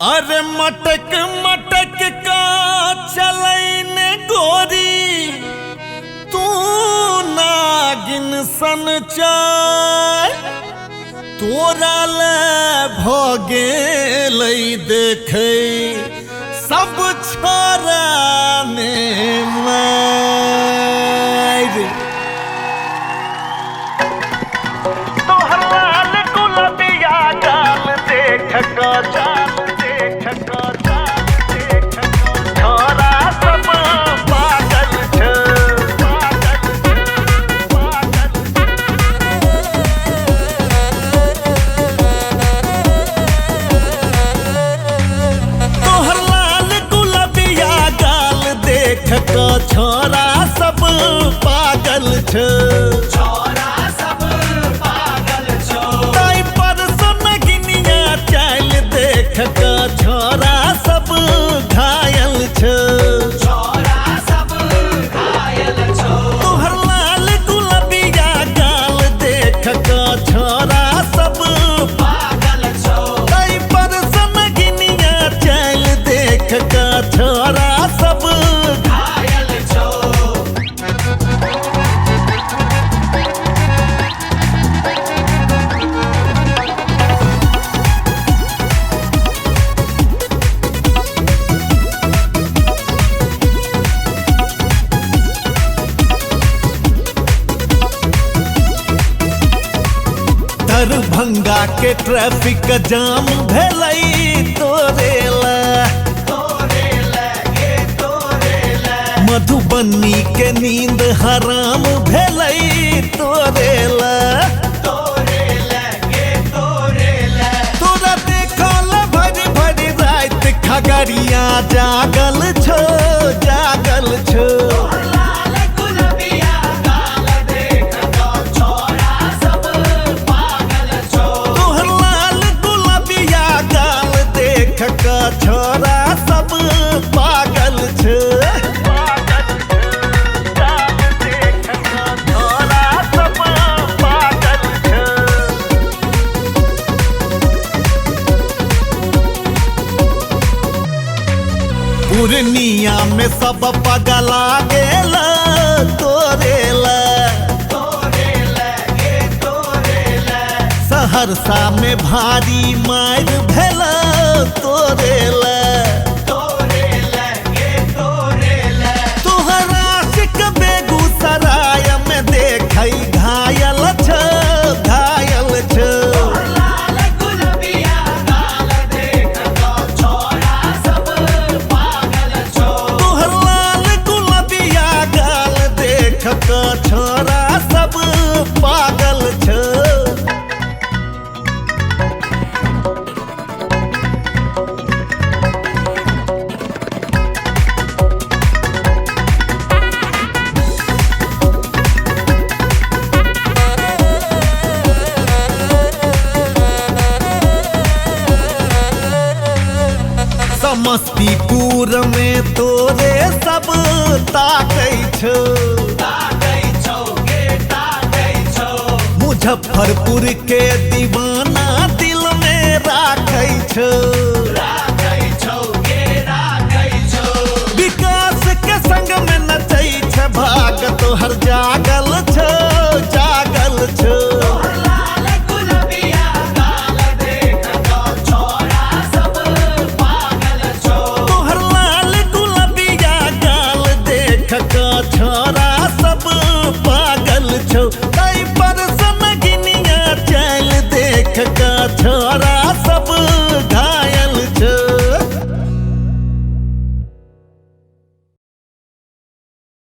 अरे मटक मटक का चलैन गोरी तू नागिन सन चाय तोरा ले भगे लई देखे सब छोरा ने मार तोहर लाल गुलाबिया गाल देख को चाल देख को चाल देख को छोरा सब पागल छ पागल तोहर लाल गुलाबिया गाल देख को छोरा सब पागल छ का छोरा सब घायल छ तोहर लाल गुलाबिया गाल देख का छोरा सब पागल कई परसन गिनिया चल देख का छोरा सब घायल दरभंगा के ट्रैफिक जाम भेलई तोरेला मधुबनी के नींद हराम भेलई तोरेला तोरा देखल भरी भरी रात खगड़िया जागल छो जागल छो का छोरा सब पागल छ छोरा सब पागल छ पूर्णिया में सब पगला गेला तोरेला सहरसा में भारी मार भेला तोरेला तोहर आशिक बेगूसराय में देखई घायल छ घायल छ तोहर लाल गुलाबिया गाल देख का छोरा सब पागल छ समस्तीपुर में तोरे सब ताकै छो मुजफ्फरपुर के दीवाना दिल में राखै छो विकास के संग में नचै छ भाग तोहर जा